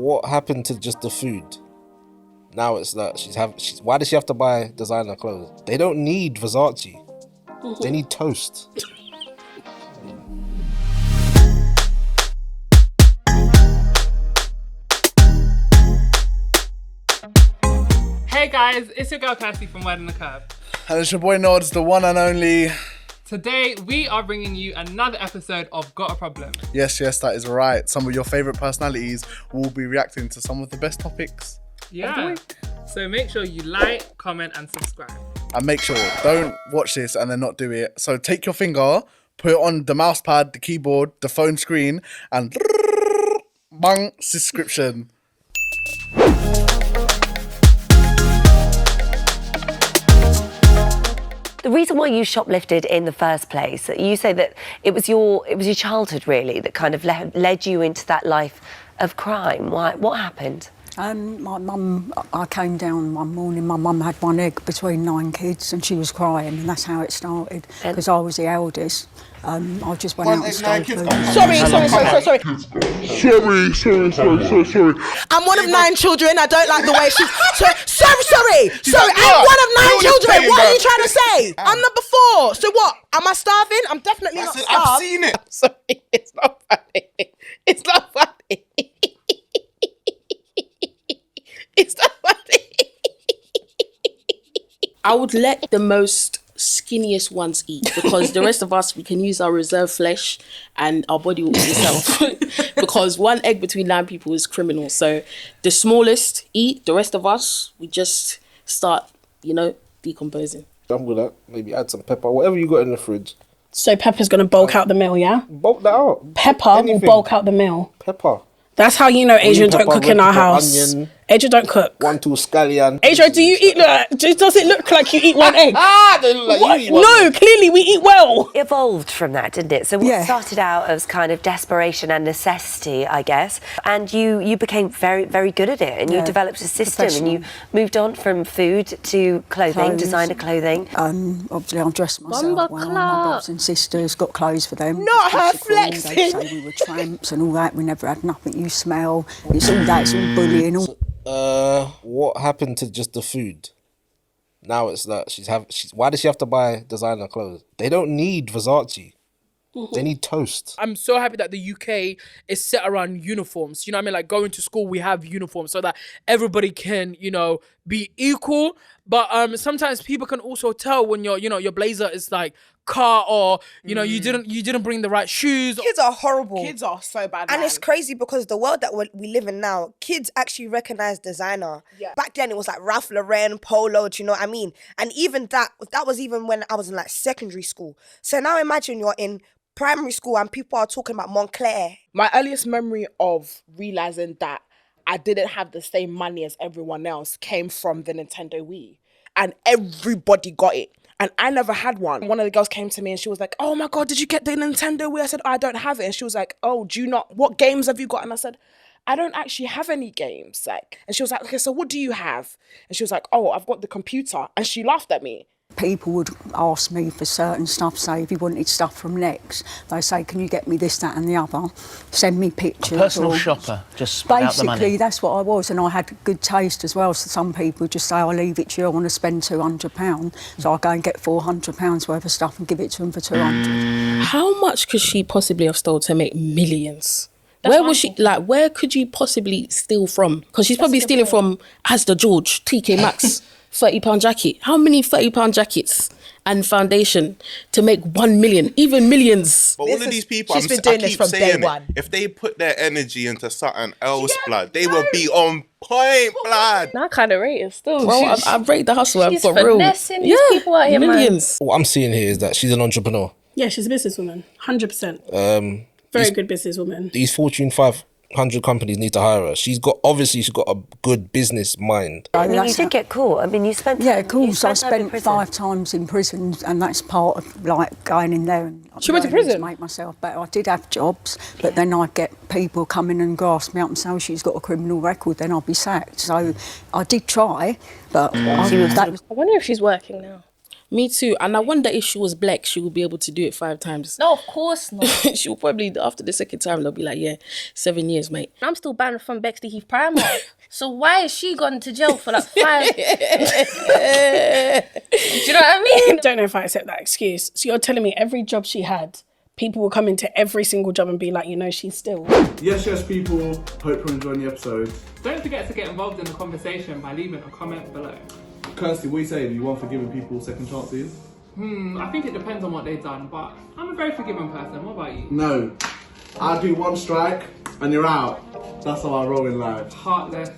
What happened to just the food? Now it's that why does she have to buy designer clothes? They don't need Versace. They need toast. Hey guys, it's your girl Kirsty from Word on the Curb. And it's your boy Nods, the one and only. Today, we are bringing you another episode of Got a Problem. Yes, that is right. Some of your favourite personalities will be reacting to some of the best topics of the week. So make sure you like, comment and subscribe. And make sure, don't watch this and then not do it. So take your finger, put it on the mouse pad, the keyboard, the phone screen, and bang, subscription. The reason why you shoplifted in the first place, you say that it was your childhood really that kind of led you into that life of crime. Why? What happened? My mum, I came down one morning, my mum had one egg between 9 kids and she was crying, and that's how it started, because I was the eldest. I just went out and stole food. Sorry. I'm one of 9 children. I don't like the way she's... Sorry. I'm one of 9 children. What are you trying to say? I'm number 4. So what? Am I starving? I'm definitely not starved. I've seen it. I'm sorry. It's not funny. It's not funny. It's not funny. I would let the most skinniest ones eat, because the rest of us, we can use our reserve flesh and our body will eat itself. Because one egg between 9 people is criminal. So the smallest eat, the rest of us, we just start, decomposing. I'm gonna maybe add some pepper, whatever you got in the fridge. So pepper's gonna bulk out the meal, yeah? Bulk that out. Pepper will bulk out the meal. Pepper. That's how you know Adrian don't cook in our house. Onion, Adrian don't cook. 1, 2 scallion. Adrian, do you eat? Does it look like you eat one egg? No, clearly we eat well. It evolved from that, didn't it? So what started out as kind of desperation and necessity, I guess, and you became very, very good at it, and you developed a system, and you moved on from food to clothing, designer clothing. Obviously, I dressed myself well. My brothers and sisters got clothes for them. Not her flexing. They'd say we were tramps and all that. We never had nothing. You smell. It's all that. It's all bullying. What happened to just the food? Now it's that why does she have to buy designer clothes? They don't need Versace. They need toast. I'm so happy that the UK is set around uniforms. You know what I mean? Like going to school, we have uniforms so that everybody can, be equal. But sometimes people can also tell when your blazer is like cut, or you didn't bring the right shoes. Kids are horrible. Kids are so bad. And it's crazy because the world that we live in now, kids actually recognize designer. Yeah. Back then it was like Ralph Lauren, Polo, do you know what I mean? And even that was even when I was in like secondary school. So now imagine you're in primary school and people are talking about Montclair. My earliest memory of realizing that I didn't have the same money as everyone else came from the Nintendo Wii. And everybody got it. And I never had one. One of the girls came to me and she was like, "Oh my God, did you get the Nintendo Wii?" I said, "I don't have it." And she was like, "Oh, what games have you got?" And I said, "I don't actually have any games." And she was like, "Okay, so what do you have?" And she was like, "Oh, I've got the computer." And she laughed at me. People would ask me for certain stuff, say if you wanted stuff from Next, they say, "Can you get me this, that and the other?" Send me pictures. Personal shopper, just spit out the money. Basically, that's what I was, and I had good taste as well. So some people just say, "I'll leave it to you, I want to spend £200. So I'll go and get £400 worth of stuff and give it to them for 200. How much could she possibly have stole to make millions? Where could you possibly steal from? Because she's probably stealing from Asda George, TK Maxx. £30 jacket. How many £30 jackets and foundation to make 1 million, even millions? But all of these people, she's been doing this from day one. If they put their energy into something else, blood, they will be on point, blood. I kind of rate it still. Bro, I rate the hustle for real. She's finessing these people out here, millions. What I'm seeing here is that she's an entrepreneur. Yeah, she's a businesswoman, 100%. Very good businesswoman. These Fortune 500 companies need to hire her. She's got a good business mind. I mean, you did get caught. I mean, you spent... Yeah, of course. I spent 5 times in prison, and that's part of, going in there and... She went to prison? ...to make myself better. I did have jobs, but then I'd get people come in and grasp me up and say, "Oh, she's got a criminal record," then I'd be sacked. So I did try, but... I wonder if she's working now. Me too. And I wonder if she was black, she would be able to do it 5 times. No, of course not. She'll probably, after the second time, they'll be like, yeah, 7 years, mate. I'm still banned from Bexley Heath Primark. So why has she gone to jail for like 5? Do you know what I mean? I don't know if I accept that excuse. So you're telling me every job she had, people will come into every single job and be like, she's still. Yes, people. Hope you're enjoying the episode. Don't forget to get involved in the conversation by leaving a comment below. Kirsty, what are you saying? Do you want forgiving people second chances? I think it depends on what they've done, but I'm a very forgiving person. What about you? No. I do 1 strike and you're out. That's how I roll in life. Heartless.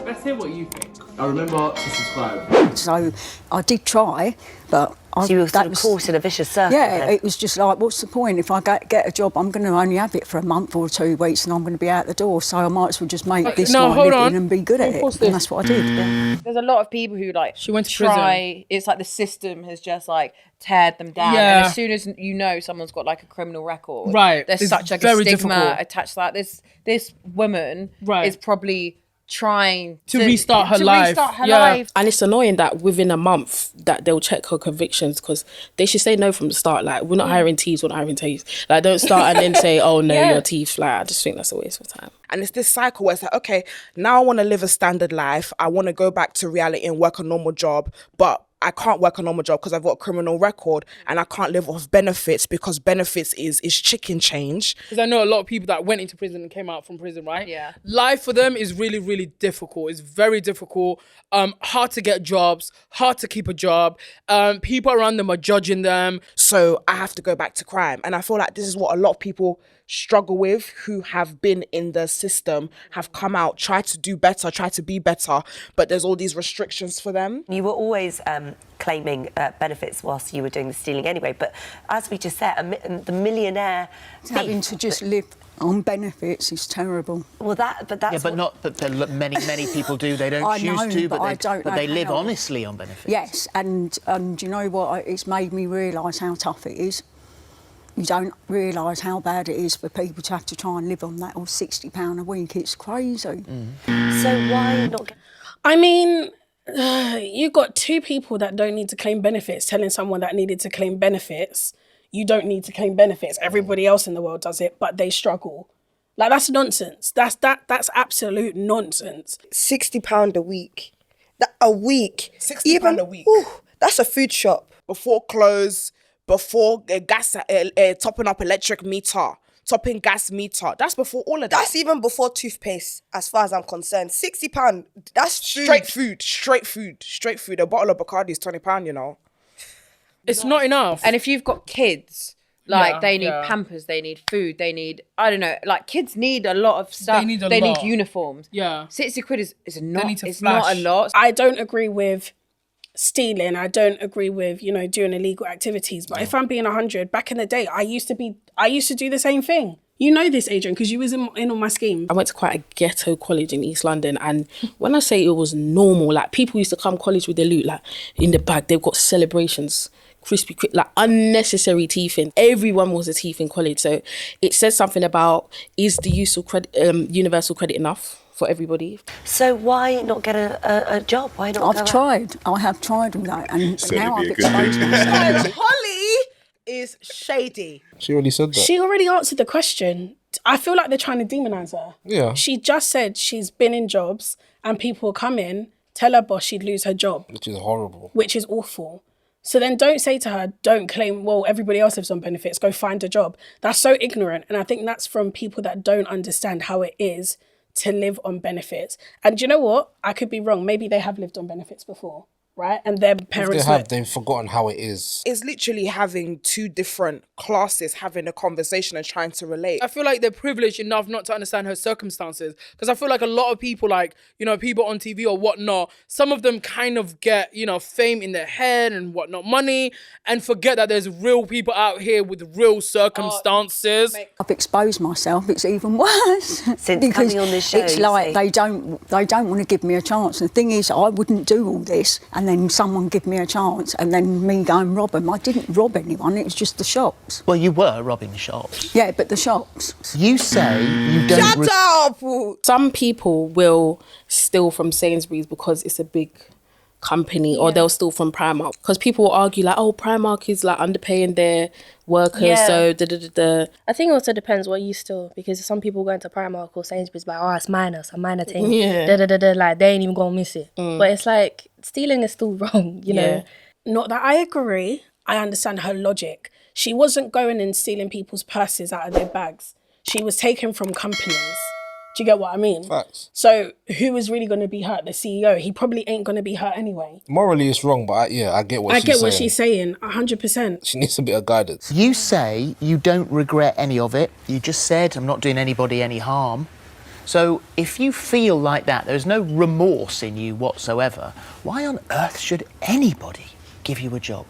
Let's hear what you think. I remember to subscribe. So I did try, but So you were sort of caught in a vicious circle. Yeah, then. it was just like, what's the point? If I get a job, I'm going to only have it for a month or 2 weeks and I'm going to be out the door. So I might as well just make this my living and be good at it. And that's what I did. Yeah. There's a lot of people who she went to try. prison. It's like the system has just like teared them down. Yeah. And as soon as someone's got like a criminal record, right? There's it's such like very a stigma difficult. attached to that. This woman Right. is probably trying to restart her life. And it's annoying that within a month that they'll check her convictions, because they should say no from the start. Like, we're not hiring thieves, we're not hiring thieves. Like, don't start and then say, oh no, you're a thief. Like, I just think that's a waste of time. And it's this cycle where it's like, okay, now I want to live a standard life. I want to go back to reality and work a normal job, but I can't work a normal job because I've got a criminal record, and I can't live off benefits because benefits is chicken change. Because I know a lot of people that went into prison and came out from prison, right? Yeah. Life for them is really, really difficult. It's very difficult. Hard to get jobs, hard to keep a job. People around them are judging them. So I have to go back to crime. And I feel like this is what a lot of people struggle with who have been in the system, have come out, tried to do better, tried to be better, but there's all these restrictions for them. You were always claiming benefits whilst you were doing the stealing anyway, but as we just said, the millionaire having to just live on benefits is terrible. Well, that's but many people do. They don't choose to, but they live honestly on benefits. Yes, and do you know what? It's made me realise how tough it is. You don't realise how bad it is for people to have to try and live on that, or £60 a week. It's crazy. So why not? I mean, you got 2 people that don't need to claim benefits telling someone that needed to claim benefits, you don't need to claim benefits. Everybody else in the world does it, but they struggle. Like, that's nonsense. That's absolute nonsense. £60 a week. A week. £60 a week. Whew, that's a food shop. Before clothes, before gas, topping up electric meter, topping gas meter. That's before all of that. That's even before toothpaste, as far as I'm concerned. £60, that's food. Straight food. A bottle of Bacardi is £20, It's not enough. And if you've got kids, they need Pampers, they need food, they need, I don't know, like kids need a lot of stuff. They need uniforms. Yeah. 60 quid is not, it's flash. not a lot. I don't agree with stealing. I don't agree with, doing illegal activities. But if I'm being 100, back in the day, I used to do the same thing. You know this, Adrian, because you was in on my scheme. I went to quite a ghetto college in East London, and when I say it was normal, like, people used to come college with their loot, like, in the bag. They've got celebrations, like unnecessary thieving. Everyone was a thief in college. So it says something about, is the use of universal credit enough for everybody? So why not get a job? Why not? I have tried all that, and now I've exposed myself. Holly is shady. She already said that. She already answered the question. I feel like they're trying to demonise her. Yeah. She just said she's been in jobs and people come in, tell her boss she'd lose her job. Which is horrible. Which is awful. So then don't say to her, don't claim, well, everybody else lives on benefits, go find a job. That's so ignorant. And I think that's from people that don't understand how it is to live on benefits. And you know what? I could be wrong. Maybe they have lived on benefits before, right? And their parents... They've forgotten how it is. It's literally having 2 different classes having a conversation and trying to relate. I feel like they're privileged enough not to understand her circumstances. Because I feel like a lot of people, like, people on TV or whatnot, some of them kind of get, fame in their head and whatnot, money, and forget that there's real people out here with real circumstances. I've exposed myself. It's even worse. Since coming on this show, it's like they don't want to give me a chance. The thing is, I wouldn't do all this, and then someone give me a chance, and then me go and rob them. I didn't rob anyone. It was just the shops. Well, you were robbing the shops. Yeah, but the shops. You say you don't... Shut up! Some people will steal from Sainsbury's because it's a big company or they'll steal from Primark. Because people will argue like, oh, Primark is like underpaying their workers, so da-da-da-da. I think it also depends what you steal, because some people go into Primark or Sainsbury's like, oh, it's minor thing. Da-da-da-da, like, they ain't even gonna miss it. But it's like, stealing is still wrong, you know? Not that I agree. I understand her logic. She wasn't going and stealing people's purses out of their bags. She was taken from companies. Do you get what I mean? Facts. So who is really going to be hurt? The CEO. He probably ain't going to be hurt anyway. Morally, it's wrong, but I get what she's saying. I get what she's saying, 100%. She needs a bit of guidance. You say you don't regret any of it. You just said, I'm not doing anybody any harm. So if you feel like that, there's no remorse in you whatsoever, why on earth should anybody give you a job?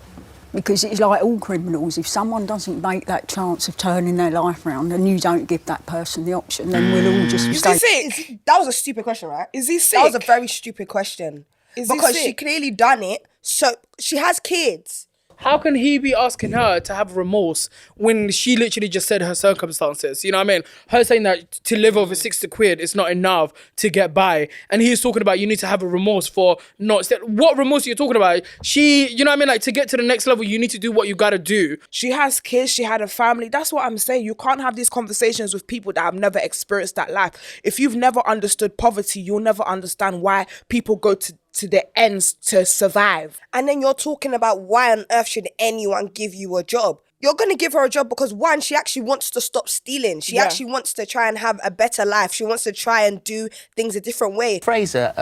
Because it's like all criminals. If someone doesn't make that chance of turning their life around and you don't give that person the option, then we'll all just stay. That was a stupid question, right? Is he sick? That was a very stupid question. Because she clearly done it, so she has kids. How can he be asking her to have remorse when she literally just said her circumstances? You know what I mean? Her saying that to live over 60 quid is not enough to get by. And he's talking about you need to have a remorse for not... What remorse are you talking about? You know what I mean? Like, to get to the next level, you need to do what you got to do. She has kids, she had a family. That's what I'm saying. You can't have these conversations with people that have never experienced that life. If you've never understood poverty, you'll never understand why people go to the ends to survive. And then you're talking about why on earth should anyone give you a job? You're going to give her a job because, one, she actually wants to stop stealing. She actually wants to try and have a better life. She wants to try and do things a different way. Fraser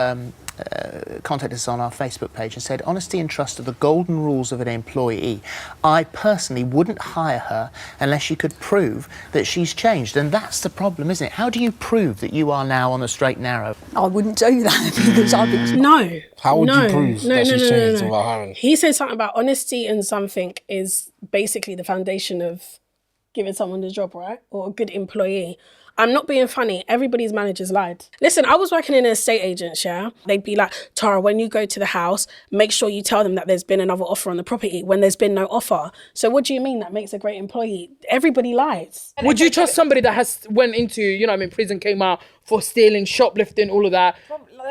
contacted us on our Facebook page and said, honesty and trust are the golden rules of an employee. I personally wouldn't hire her unless you could prove that she's changed. And that's the problem, isn't it? How do you prove that you are now on the straight and narrow? I wouldn't do that because I've been... No. How would you prove that she's changed without hiring? He said something about honesty and something is basically the foundation of giving someone the job, right? Or a good employee. I'm not being funny. Everybody's managers lied. Listen, I was working in an estate agent, yeah? They'd be like, Tara, when you go to the house, make sure you tell them that there's been another offer on the property when there's been no offer. So what do you mean that makes a great employee? Everybody lies. Would you trust somebody that has went into, you know what I mean, prison, came out for stealing, shoplifting, all of that?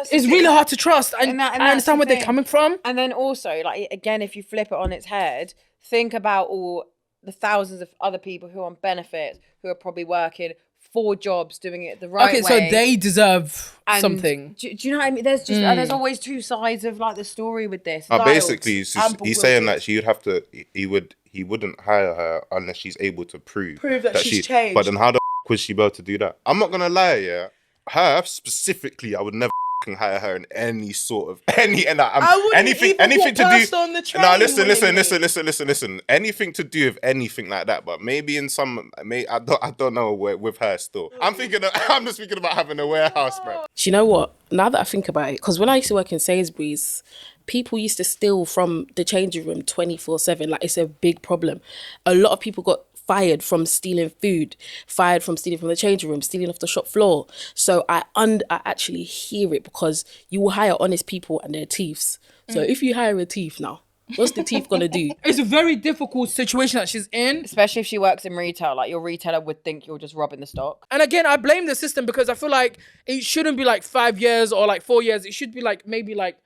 It's really hard to trust. And I understand where they're coming from. And then also, like, again, if you flip it on its head, think about all the thousands of other people who are on benefits, who are probably working 4 jobs, doing it the right way. Okay, so they deserve something. Do you know what I mean? There's just there's always 2 sides of like the story with this. Basically, he's saying that she would have to. He wouldn't hire her unless she's able to prove that she's changed. But then how the was she able to do that? I'm not gonna lie, yeah. Her specifically, I would never hire her in any sort of anything to do. On the train no, listen. Anything to do with anything like that, but maybe in some, I don't know with her still. I'm just thinking about having a warehouse, bro. Do you know what? Now that I think about it, because when I used to work in Sainsbury's, people used to steal from the changing room 24/7. Like, it's a big problem. A lot of people got fired from stealing food, fired from stealing from the changing room, stealing off the shop floor. So I actually hear it, because you will hire honest people and they're thieves. So if you hire a thief now, what's the thief gonna do? It's a very difficult situation that she's in. Especially if she works in retail. Like, your retailer would think you're just robbing the stock. And again, I blame the system, because I feel like it shouldn't be like 5 years or like 4 years. It should be like, maybe like,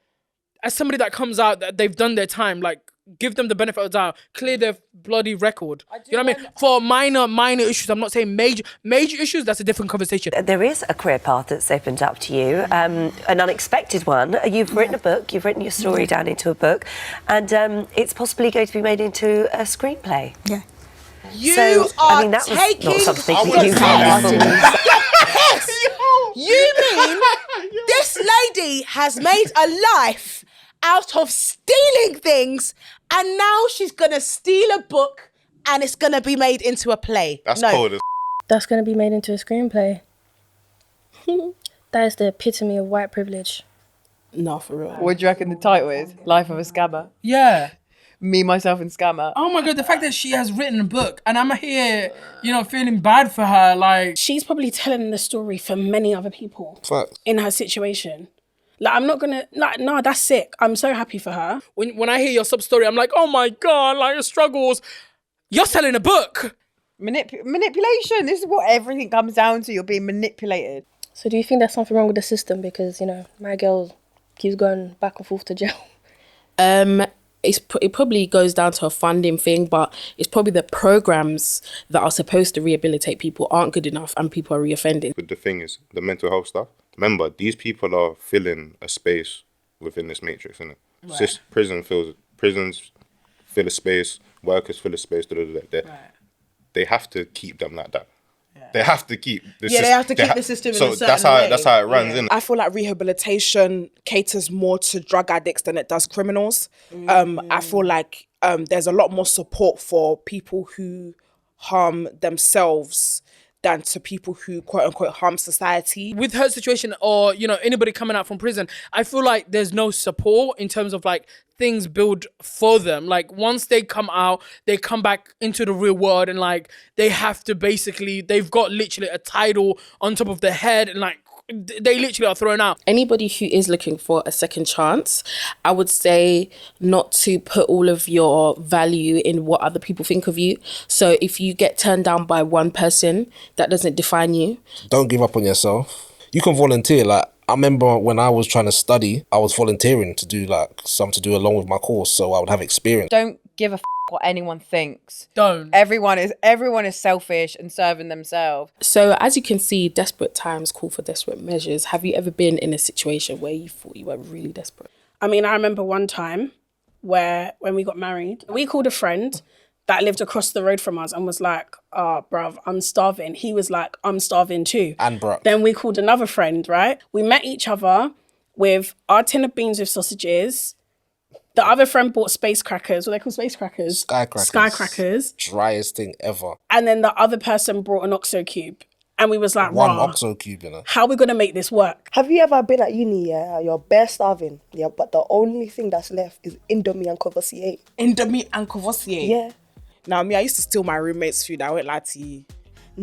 as somebody that comes out, that they've done their time, like, give them the benefit of the doubt, clear their bloody record. You know what I mean? For minor issues, I'm not saying major issues, that's a different conversation. There is a career path that's opened up to you, an unexpected one. You've written a book, you've written your story down into a book, and it's possibly going to be made into a screenplay. Yeah. That was not something I that you Yes! You mean this lady has made a life out of stealing things, and now she's gonna steal a book and it's gonna be made into a play? That's cold as That's gonna be made into a screenplay. That is the epitome of white privilege. No, for real. What do you reckon the title is? Life of a Scammer? Yeah. Me, Myself and Scammer. Oh my God, the fact that she has written a book and I'm here, feeling bad for her, like... She's probably telling the story for many other people in her situation. Like, I'm not gonna, like, no, that's sick. I'm so happy for her. When I hear your sub-story, I'm like, oh my God, like, your struggles. You're selling a book. Manipulation. This is what everything comes down to. You're being manipulated. So do you think there's something wrong with the system? Because, my girl keeps going back and forth to jail. It probably goes down to a funding thing, but it's probably the programs that are supposed to rehabilitate people aren't good enough and people are reoffending. But the thing is, the mental health stuff, remember, these people are filling a space within this matrix, innit? Right. Prisons fill a space, workers fill a space, they have to keep them like that. Yeah. They have to keep the system. They have to keep the system in a certain way. That's how it runs, innit? I feel like rehabilitation caters more to drug addicts than it does criminals. I feel like there's a lot more support for people who harm themselves than to people who quote unquote harm society. With her situation, or anybody coming out from prison, I feel like there's no support in terms of like things built for them. Like once they come out, they come back into the real world, and like they have to they've got literally a title on top of their head, and like they literally are thrown out. Anybody who is looking for a second chance, I would say not to put all of your value in what other people think of you. So if you get turned down by one person, that doesn't define you. Don't give up on yourself. You can volunteer. Like I remember when I was trying to study, I was volunteering to do something to do along with my course, so I would have experience. Don't give a what anyone thinks. Don't. Everyone is selfish and serving themselves. So as you can see, desperate times call for desperate measures. Have you ever been in a situation where you thought you were really desperate? I mean, I remember one time when we got married, we called a friend that lived across the road from us and was like, oh, bruv, I'm starving. He was like, I'm starving too. And bruh. Then we called another friend, right? We met each other with our tin of beans with sausages. The other friend bought space crackers. What are they called? Space crackers? Sky crackers. Sky crackers. Driest thing ever. And then the other person brought an OXO cube. And we was like, one OXO cube, how are we going to make this work? Have you ever been at uni, you're bare starving, but the only thing that's left is Indomie and Courvoisier? Indomie and Courvoisier? Yeah. Now, me, I used to steal my roommate's food. I won't lie to you.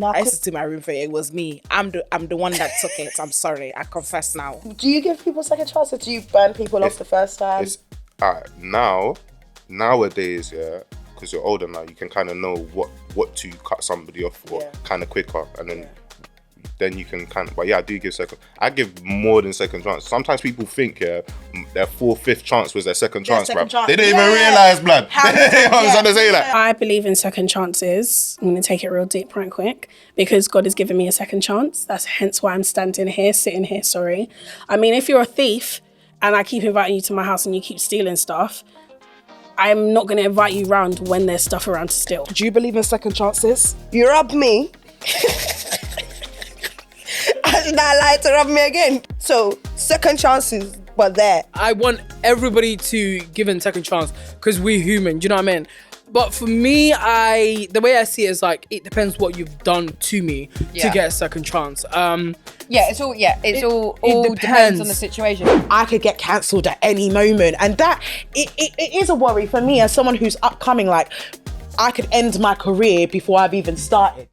I used to steal my room for it. It was me. I'm the one that took it. I'm sorry. I confess now. Do you give people second chances? Or do you burn people off the first time? Nowadays, because you're older now, you can kind of know what to cut somebody off for kind of quicker, and then you can kind of. But I do give second. I give more than second chance. Sometimes people think their 4th, 5th chance was their second chance, bruv. They don't even realize, blood. I'm to say that. I believe in second chances. I'm going to take it real deep right quick, because God has given me a second chance. That's hence why I'm sitting here, sorry. I mean, if you're a thief and I keep inviting you to my house and you keep stealing stuff, I'm not going to invite you round when there's stuff around to steal. Do you believe in second chances? You robbed me. I should not lie to rob me again. So, second chances were there. I want everybody to give in second chance because we're human, do you know what I mean? But for me, the way I see it is like, it depends what you've done to me to get a second chance. It all depends on the situation. I could get cancelled at any moment, and that it is a worry for me as someone who's upcoming. Like, I could end my career before I've even started.